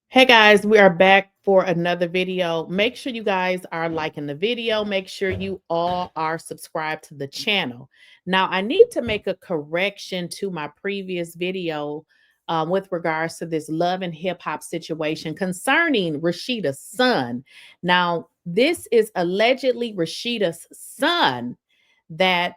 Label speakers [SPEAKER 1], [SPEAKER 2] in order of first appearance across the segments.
[SPEAKER 1] Hey guys, we are back for another video. Make sure you guys are liking the video. Make sure you all are subscribed to the channel. Now, I need to make a correction to my previous video with regards to this love and hip hop situation concerning Rasheeda's son. Now, this is allegedly Rasheeda's son that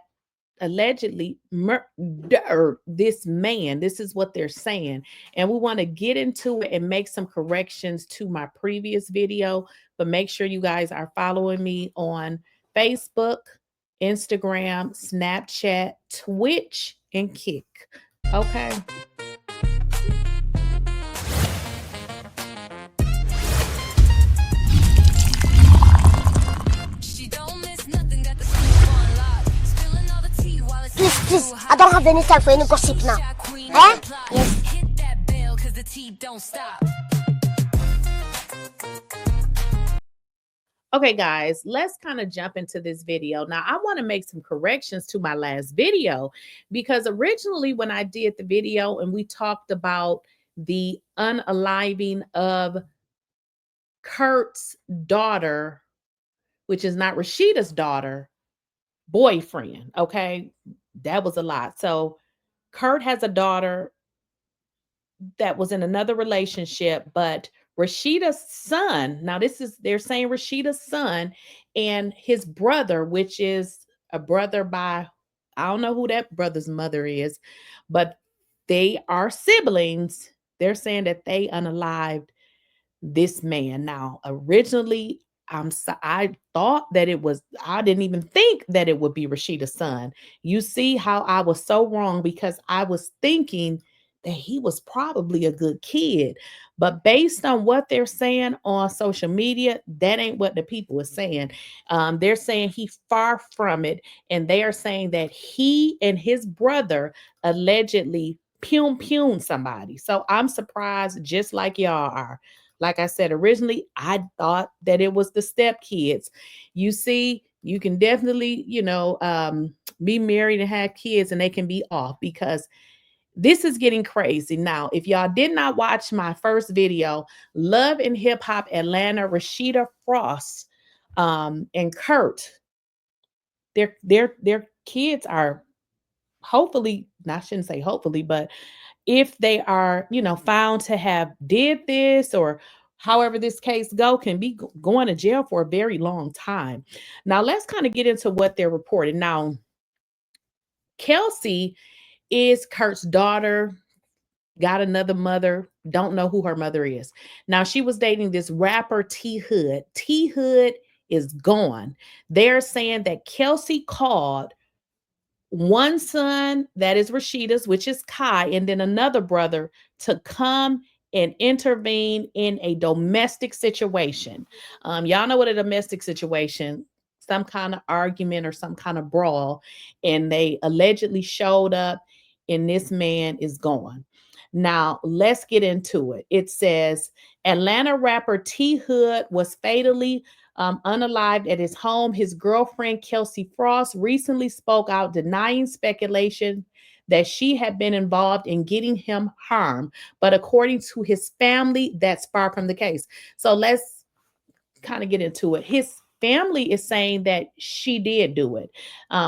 [SPEAKER 1] allegedly murdered this man. This is what they're saying. And we want to get into it and make some corrections to my previous video. But make sure you guys are following me on Facebook, Instagram, Snapchat, Twitch, and Kick. Okay.
[SPEAKER 2] Please, I don't have any time for any gossip now. Eh? Yes.
[SPEAKER 1] Okay, guys, let's kind of jump into this video. Now, I want to make some corrections to my last video because originally when I did the video and we talked about the unaliving of Kurt's daughter, which is not Rasheeda's daughter, boyfriend, okay? That was a lot. So Kurt has a daughter that was in another relationship, but Rasheeda's son, now this is they're saying Rasheeda's son and his brother, which is a brother by I don't know who that brother's mother is, but they are siblings. They're saying that they unalived this man. Now, originally, I thought that it was, I didn't even think that it would be Rasheeda's son. You see how I was so wrong because I was thinking that he was probably a good kid. But based on what they're saying on social media, that ain't what the people are saying. They're saying he far from it. And they are saying that he and his brother allegedly pum somebody. So I'm surprised, just like y'all are. Like I said, originally, I thought that it was the step kids. You see, you can definitely, be married and have kids and they can be off because this is getting crazy. Now, if y'all did not watch my first video, Love and Hip Hop Atlanta, Rasheeda Frost and Kurt, their kids are hopefully, I shouldn't say hopefully, but if they are, found to have did this or however this case go, can be going to jail for a very long time. Now let's kind of get into what they're reporting. Now, Kelsie is Kurt's daughter, got another mother, don't know who her mother is. Now she was dating this rapper T Hood. T Hood is gone. They're saying that Kelsie called one son that is Rasheeda's, which is Kai, and then another brother to come and intervene in a domestic situation. Y'all know what a domestic situation, some kind of argument or some kind of brawl, and they allegedly showed up, and this man is gone. Now, let's get into it. It says Atlanta rapper T Hood was fatally unalived at his home. His girlfriend, Kelsey Frost, recently spoke out denying speculation that she had been involved in getting him harm. But according to his family, that's far from the case. So let's kind of get into it. His family is saying that she did do it,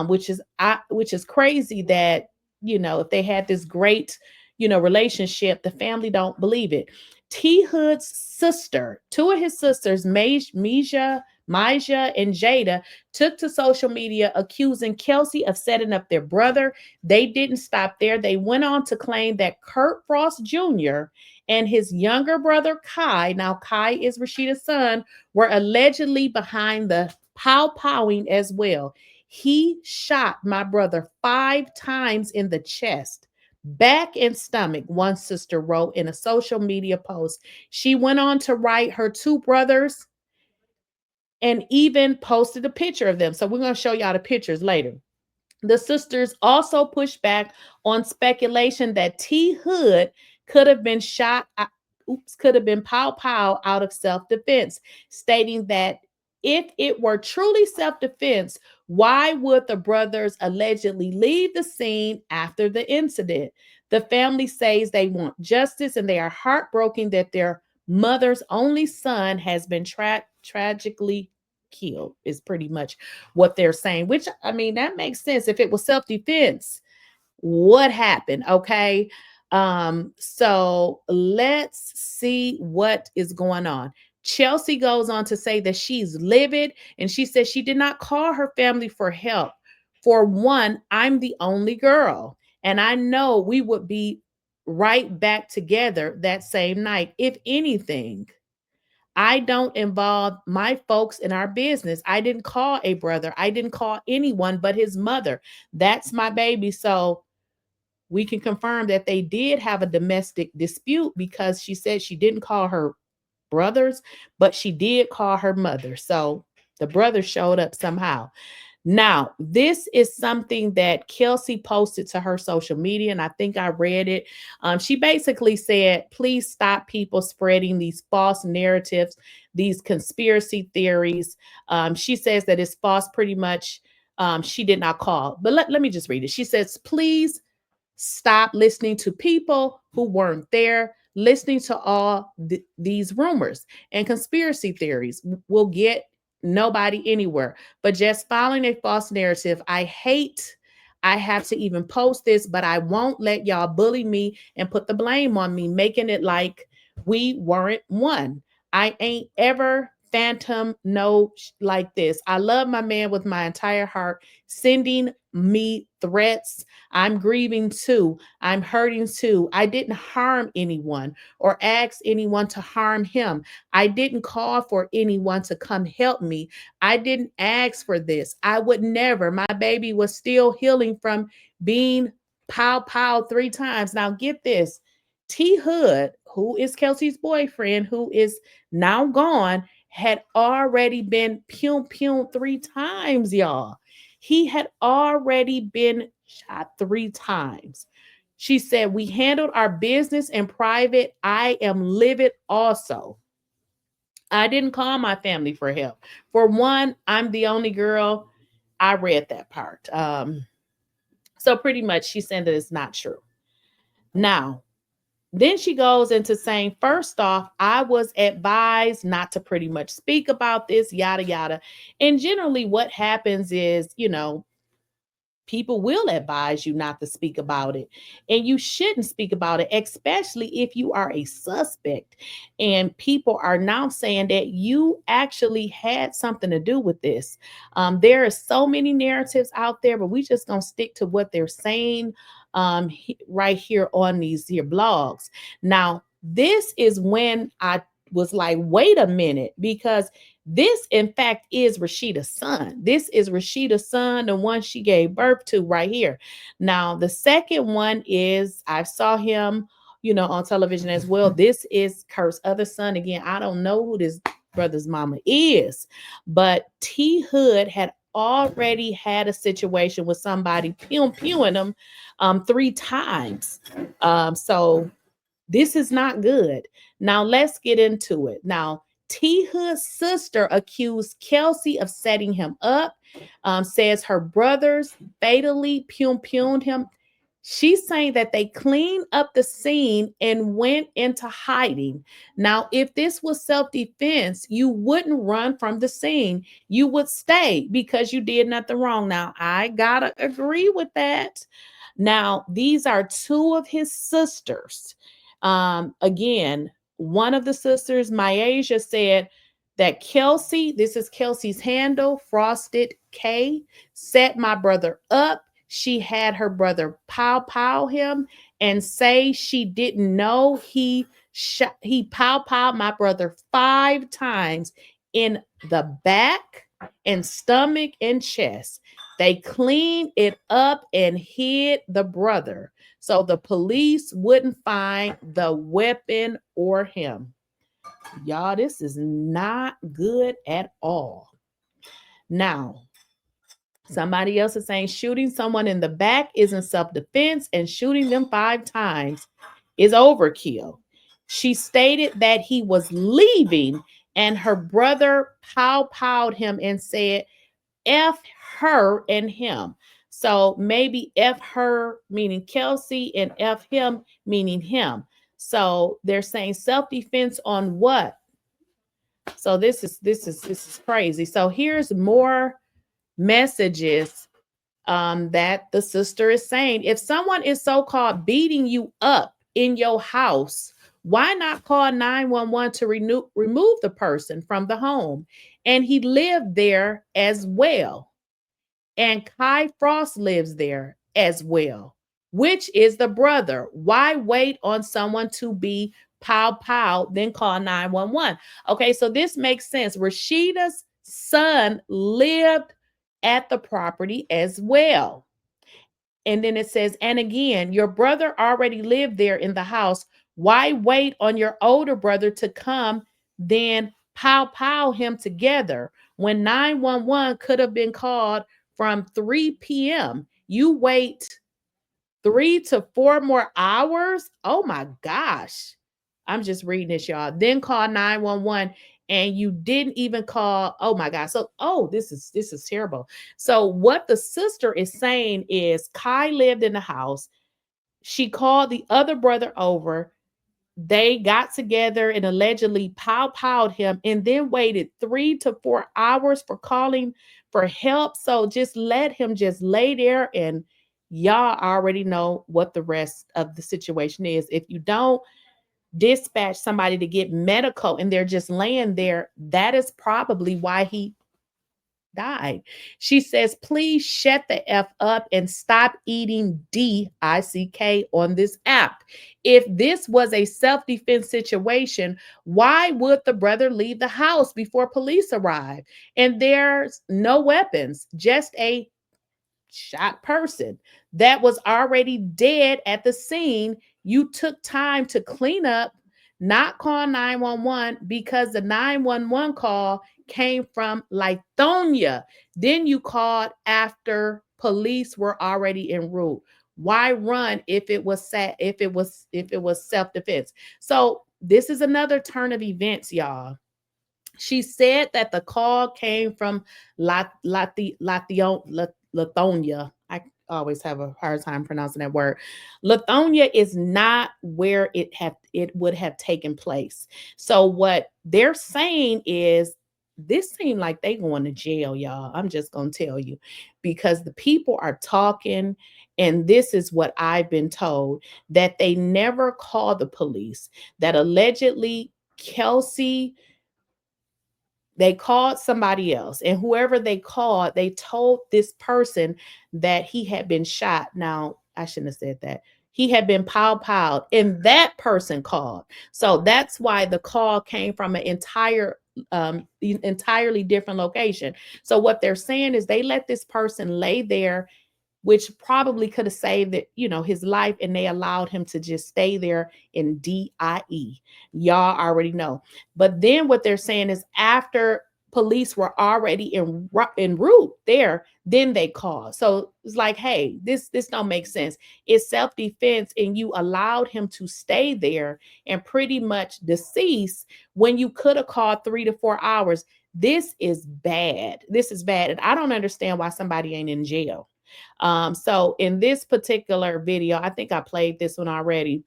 [SPEAKER 1] which is crazy that if they had this great relationship, the family don't believe it. T Hood's sister, two of his sisters, Maja and Jada, took to social media accusing Kelsie of setting up their brother. They didn't stop there. They went on to claim that Kirk Frost Jr. and his younger brother Kai, now Kai is Rasheeda's son, were allegedly behind the powing as well. He shot my brother 5 times in the chest, back and stomach, one sister wrote in a social media post. She went on to write her two brothers and even posted a picture of them. So we're going to show y'all the pictures later. The sisters also pushed back on speculation that T Hood could have been shot, could have been pow out of self-defense, stating that if it were truly self-defense, why would the brothers allegedly leave the scene after the incident? The family says they want justice and they are heartbroken that their mother's only son has been tragically killed, is pretty much what they're saying, which, I mean, that makes sense. If it was self-defense, what happened? Okay. So let's see what is going on. Chelsea goes on to say that she's livid, and she says she did not call her family for help. For one, I'm the only girl, and I know we would be right back together that same night. If anything, I don't involve my folks in our business. I didn't call a brother. I didn't call anyone but his mother. That's my baby. So we can confirm that they did have a domestic dispute, because she said she didn't call her brothers, but she did call her mother. So the brother showed up somehow. Now, this is something that Kelsey posted to her social media, and I think I read it. She basically said, please stop people spreading these false narratives, these conspiracy theories. She says that it's false pretty much. She did not call, but let me just read it. She says, please stop listening to people who weren't there. Listening to all these rumors and conspiracy theories will get nobody anywhere, but just following a false narrative. I hate I have to even post this, but I won't let y'all bully me and put the blame on me, making it like we weren't one. I ain't ever phantom no like this. I love my man with my entire heart. Sending me threats. I'm grieving too. I'm hurting too. I didn't harm anyone or ask anyone to harm him. I didn't call for anyone to come help me. I didn't ask for this. I would never. My baby was still healing from being pow 3 times. Now get this. T Hood, who is Kelsey's boyfriend, who is now gone, had already been pew 3 times, y'all. He had already been shot 3 times. She said, we handled our business in private. I am livid also. I didn't call my family for help. For one, I'm the only girl. I read that part. So pretty much she said that it's not true. Now, then she goes into saying, first off, I was advised not to pretty much speak about this, yada, yada. And generally what happens is, people will advise you not to speak about it, and you shouldn't speak about it, especially if you are a suspect and people are now saying that you actually had something to do with this. There are so many narratives out there, but we just gonna stick to what they're saying right here on these here blogs. Now, this is when I was like, wait a minute, because this, in fact, is Rasheeda's son. This is Rasheeda's son, the one she gave birth to right here. Now, the second one is, I saw him, on television as well. This is Kirk's other son. Again, I don't know who this brother's mama is, but T Hood had already had a situation with somebody pewing him 3 times. So this is not good. Now, let's get into it. Now, T Hood's sister accused Kelsie of setting him up, says her brothers fatally pewed him. She's saying that they cleaned up the scene and went into hiding. Now, if this was self-defense, you wouldn't run from the scene. You would stay because you did nothing wrong. Now, I gotta agree with that. Now, these are 2 of his sisters. Again, one of the sisters, Myasia, said that Kelsie, this is Kelsey's handle, Frosted K, set my brother up. She had her brother pow him and say she didn't know he pow my brother 5 times in the back and stomach and chest. They cleaned it up and hid the brother so the police wouldn't find the weapon or him. Y'all, this is not good at all. Now, somebody else is saying shooting someone in the back isn't self-defense, and shooting them 5 times is overkill. She stated that he was leaving and her brother powed him and said, F her and him. So maybe F her meaning Kelsie and F him meaning him. So they're saying self-defense on what? So this is crazy. So here's more messages that the sister is saying. If someone is so-called beating you up in your house, why not call 911 to remove the person from the home? And he lived there as well. And Kai Frost lives there as well, which is the brother. Why wait on someone to be pow pow, then call 911? Okay, so this makes sense. Rasheeda's son lived at the property as well. And then it says, and again, your brother already lived there in the house. Why wait on your older brother to come, then pow pow him together when 911 could have been called from 3 p.m.? You wait 3 to 4 more hours. Oh my gosh. I'm just reading this, y'all. Then call 911 and you didn't even call. Oh my God. So, this is terrible. So, what the sister is saying is Kai lived in the house. She called the other brother over. They got together and allegedly pow-powed him and then waited 3 to 4 hours for calling for help. So just let him just lay there, and y'all already know what the rest of the situation is. If you don't dispatch somebody to get medical and they're just laying there, that is probably why he died. She says, please shut the F up and stop eating DICK on this app. If this was a self-defense situation, why would the brother leave the house before police arrive? And there's no weapons, just a shot person that was already dead at the scene. You took time to clean up, not call 911 because the 911 call came from Lithonia. Then you called after police were already en route. Why run if it was self-defense? So this is another turn of events, y'all. She said that the call came from Lithonia. I always have a hard time pronouncing that word. Lithonia is not where it would have taken place. So what they're saying is this seemed like they going to jail, y'all. I'm just gonna tell you, because the people are talking, and this is what I've been told, that they never called the police. That allegedly Kelsie, they called somebody else, and whoever they called, they told this person that he had been shot. Now, I shouldn't have said that. He had been pow-powed, and that person called. So that's why the call came from an entirely different location. So what they're saying is they let this person lay there, which probably could have saved his life, and they allowed him to just stay there in DIE. Y'all already know. But then what they're saying is after police were already en route there, then they called. So it's like, hey, this don't make sense. It's self-defense, and you allowed him to stay there and pretty much deceased when you could have called 3 to 4 hours. This is bad. This is bad. And I don't understand why somebody ain't in jail. So in this particular video, I think I played this one already,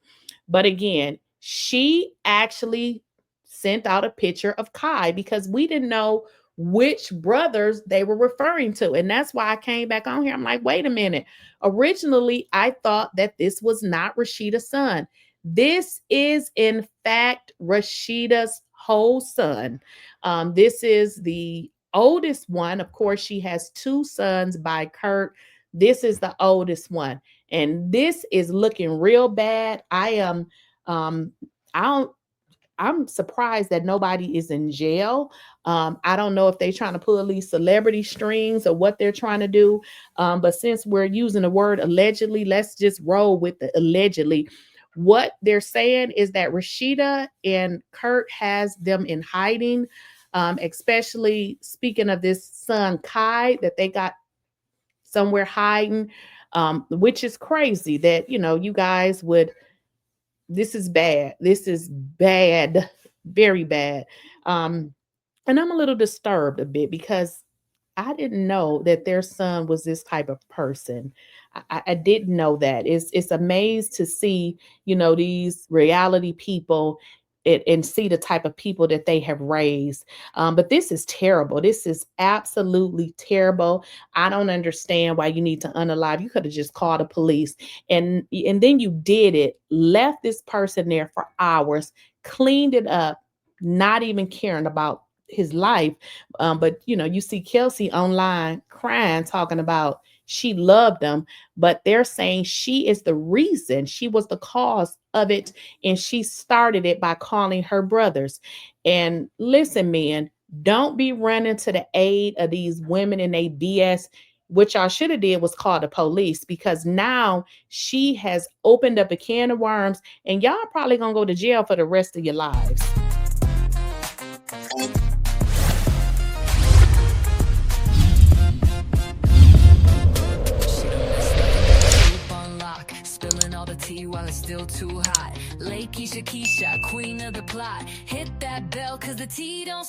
[SPEAKER 1] but again, she actually sent out a picture of Kai because we didn't know which brothers they were referring to. And that's why I came back on here. I'm like, wait a minute. Originally, I thought that this was not Rasheeda's son. This is, in fact, Rasheeda's whole son. This is the oldest one. Of course, she has two sons by Kirk. This is the oldest one. And this is looking real bad. I don't I'm surprised that nobody is in jail. I don't know if they're trying to pull these celebrity strings or what they're trying to do. But since we're using the word allegedly, let's just roll with the allegedly. What they're saying is that Rasheeda and Kirk has them in hiding, especially speaking of this son Kai that they got somewhere hiding, which is crazy that you guys would. This is bad. This is bad, very bad. And I'm a little disturbed a bit because I didn't know that their son was this type of person. I didn't know that. It's amazed to see, these reality people and see the type of people that they have raised. But this is terrible. This is absolutely terrible. I don't understand why you need to unalive. You could have just called the police, and then you did it, left this person there for hours, cleaned it up, not even caring about his life. But you see Kelsie online crying, talking about she loved him, but they're saying she is the reason, she was the cause of it, and she started it by calling her brothers. And listen, men, don't be running to the aid of these women in a BS. What y'all should have did was call the police, because now she has opened up a can of worms, and y'all probably gonna go to jail for the rest of your lives.
[SPEAKER 3] While it's still too hot. Lake Keisha, queen of the plot. Hit that bell, cause the tea don't